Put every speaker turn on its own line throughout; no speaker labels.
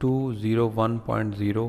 201.0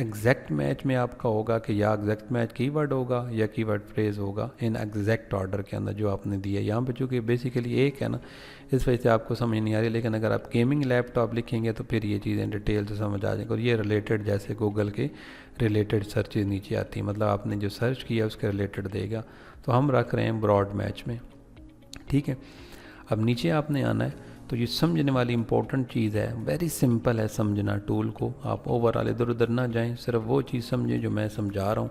exact match में आपका होगा कि या एग्जैक्ट मैच कीवर्ड होगा या कीवर्ड फ्रेज होगा इन एग्जैक्ट ऑर्डर के अंदर जो आपने दिया है। यहाँ पे चूँकि बेसिकली एक है ना, इस वजह से आपको समझ नहीं आ रही, लेकिन अगर आप गेमिंग लैपटॉप लिखेंगे तो फिर ये चीज़ें डिटेल से समझ आ जाएंगी। और ये रिलेटेड जैसे गूगल के रिलेटेड सर्चेज नीचे आती है, मतलब आपने जो सर्च किया उसके रिलेटेड देगा। तो हम रख रहे हैं ब्रॉड मैच में, ठीक है। अब नीचे आपने आना है, तो ये समझने वाली इंपॉर्टेंट चीज़ है, वेरी सिंपल है समझना टूल को। आप ओवरऑल इधर उधर ना जाएं, सिर्फ वो चीज़ समझें जो मैं समझा रहा हूँ।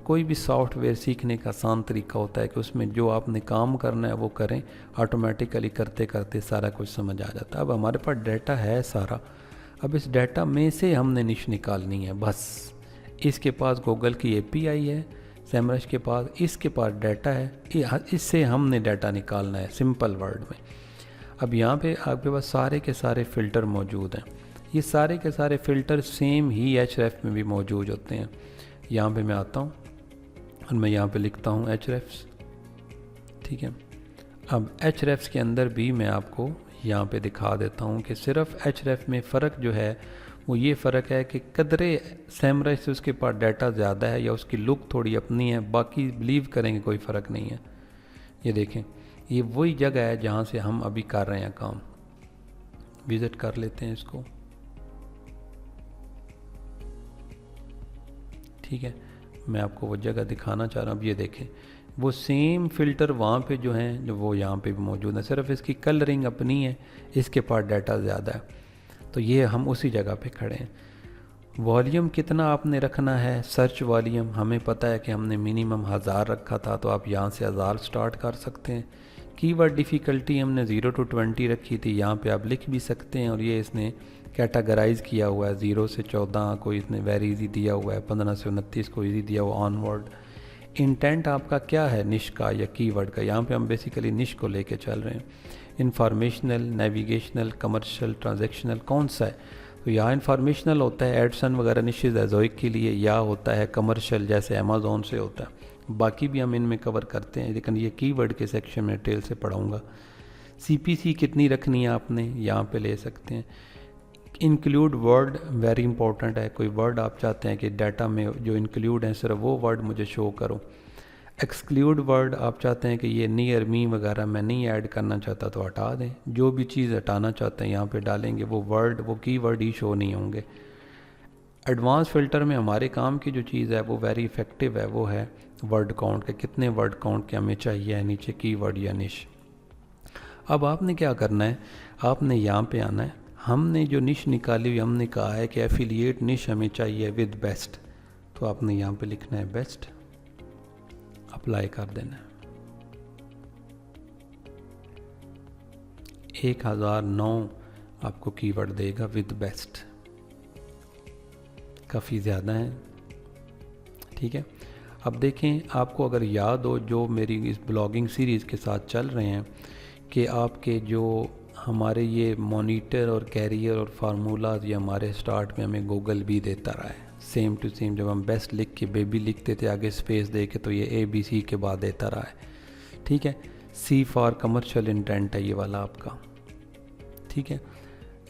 कोई भी सॉफ्टवेयर सीखने का आसान तरीका होता है कि उसमें जो आपने काम करना है वो करें, ऑटोमेटिकली करते करते सारा कुछ समझ आ जाता है। अब हमारे पास डाटा है सारा, अब इस डाटा में से हमने निश निकालनी है बस। इसके पास गूगल की API है, सेमरश के पास, इसके पास डाटा है, इससे हमने डाटा निकालना है सिंपल वर्ड में। अब यहाँ पे आपके पास सारे के सारे फ़िल्टर मौजूद हैं। ये सारे के सारे फ़िल्टर सेम ही href में भी मौजूद होते हैं। यहाँ पे मैं आता हूँ और मैं यहाँ पे लिखता हूँ hrefs, ठीक है। अब hrefs के अंदर भी मैं आपको यहाँ पे दिखा देता हूँ कि सिर्फ href में फ़र्क जो है वो ये फ़र्क है कि कदरे सेमरश से उसके पास डाटा ज़्यादा है या उसकी लुक थोड़ी अपनी है, बाकी बिलीव करेंगे कोई फ़र्क नहीं है। ये देखें, ये वही जगह है जहाँ से हम अभी कर रहे हैं काम। विज़िट कर लेते हैं इसको, ठीक है। मैं आपको वो जगह दिखाना चाह रहा हूँ। अब ये देखें, वो सेम फ़िल्टर वहाँ पे जो हैं जो वो यहाँ पे भी मौजूद है, सिर्फ इसकी कलरिंग अपनी है, इसके पास डाटा ज़्यादा है। तो ये हम उसी जगह पे खड़े हैं। वॉल्यूम कितना आपने रखना है, सर्च वॉल्यूम हमें पता है कि हमने मिनिमम 1000 रखा था, तो आप यहाँ से 1000 स्टार्ट कर सकते हैं। कीवर्ड डिफ़िकल्टी हमने 0 to 20 रखी थी, यहाँ पे आप लिख भी सकते हैं। और ये इसने कैटेगराइज़ किया हुआ है, 0 से 14 को इसने वेरी इजी दिया हुआ है, 15 से 29 को इजी दिया हुआ ऑनवर्ड। इंटेंट आपका क्या है, निश का या कीवर्ड का, यहाँ पे हम बेसिकली निश को लेके चल रहे हैं। इंफॉर्मेशनल, नेविगेशनल, कमर्शियल, ट्रांजैक्शनल कौन सा है, तो यहाँ इंफॉर्मेशनल होता है, एडसन वगैरह निशेज़ है ज़ोइक के लिए, या होता है कमर्शियल जैसे अमेज़ॉन से होता है। बाकी भी हम इनमें कवर करते हैं, लेकिन ये कीवर्ड के सेक्शन में डिटेल से पढ़ाऊँगा। CPC कितनी रखनी है आपने, यहाँ पे ले सकते हैं। इंक्लूड वर्ड वेरी इंपॉर्टेंट है, कोई वर्ड आप चाहते हैं कि डाटा में जो इंक्लूड हैं सिर्फ वो वर्ड मुझे शो करो। एक्सक्लूड वर्ड आप चाहते हैं कि ये नियर मी वगैरह मैं नहीं ऐड करना चाहता तो हटा दें। जो भी चीज़ हटाना चाहते हैं यहाँ पे डालेंगे, वो वर्ड वो कीवर्ड ही शो नहीं होंगे। एडवांस फ़िल्टर में हमारे काम की जो चीज़ है वो वेरी इफ़ेक्टिव है, वो है वर्ड काउंट के, कितने वर्ड काउंट के हमें चाहिए है नीचे कीवर्ड या निश। अब आपने क्या करना है, आपने यहाँ पे आना है। हमने जो निश निकाली हुई, हमने कहा है कि एफिलिएट निश हमें चाहिए विद बेस्ट, तो आपने यहाँ पे लिखना है बेस्ट, अप्लाई कर देना है। 1009 आपको कीवर्ड देगा विद बेस्ट, काफ़ी ज़्यादा है, ठीक है। अब देखें, आपको अगर याद हो जो मेरी इस ब्लॉगिंग सीरीज़ के साथ चल रहे हैं कि आपके जो हमारे ये मॉनिटर और कैरियर और फार्मूलाज, ये हमारे स्टार्ट में हमें गूगल भी देता रहा है सेम टू सेम। जब हम बेस्ट लिख के बेबी लिखते थे आगे स्पेस दे के, तो ये ABC के बाद देता रहा है, ठीक है। C फॉर कमर्शियल इंटेंट है ये वाला आपका, ठीक है।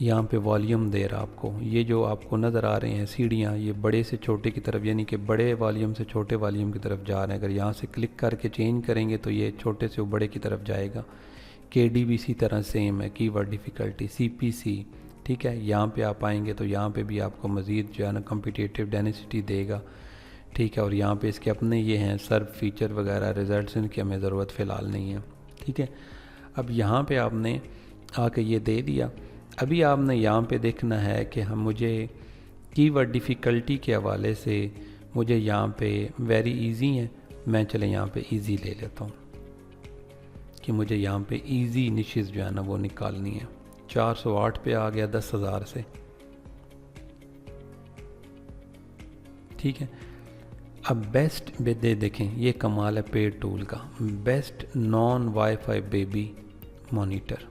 यहाँ पे वॉल्यूम दे रहा आपको, ये जो आपको नज़र आ रहे हैं सीढ़ियाँ, ये बड़े से छोटे की तरफ, यानी कि बड़े वॉल्यूम से छोटे वॉल्यूम की तरफ जा रहे हैं। अगर यहाँ से क्लिक करके चेंज करेंगे तो ये छोटे से बड़े की तरफ जाएगा। KD भी इसी तरह सेम है, कीवर्ड डिफ़िकल्टी CPC, ठीक है। यहाँ पे आप आएंगे तो यहाँ पे भी आपको मज़ीद जो है ना कम्पिटिटिव डेंसिटी देगा, ठीक है। और यहाँ पे इसके अपने ये हैं सर्व फीचर वगैरह, रिजल्ट्स, इनकी हमें ज़रूरत फ़िलहाल नहीं है, ठीक है। अब यहाँ पे आपने आके ये दे दिया। अभी आपने यहाँ पे देखना है कि हम मुझे कीवर्ड डिफ़िकल्टी के हवाले से मुझे यहाँ पे वेरी इजी है, मैं चले यहाँ पे इजी ले लेता हूँ कि मुझे यहाँ पे इजी निशेज़ जो है ना वो निकालनी है। 408 पे आ गया 10,000 से, ठीक है। अब बेस्ट देखें, ये कमाल है पेड टूल का, best non wifi baby monitor,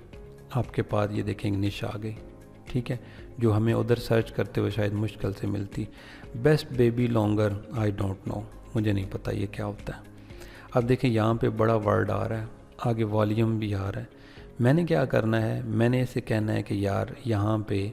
आपके पास ये देखेंगे निश आ गई, ठीक है, जो हमें उधर सर्च करते हुए शायद मुश्किल से मिलती। Best baby longer, I don't know, मुझे नहीं पता ये क्या होता है। अब देखें यहाँ पे बड़ा वर्ड आ रहा है, आगे वॉल्यूम भी आ रहा है। मैंने क्या करना है, मैंने इसे कहना है कि यार यहाँ पे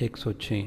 106،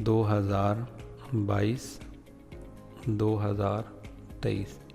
2022 2023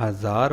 1000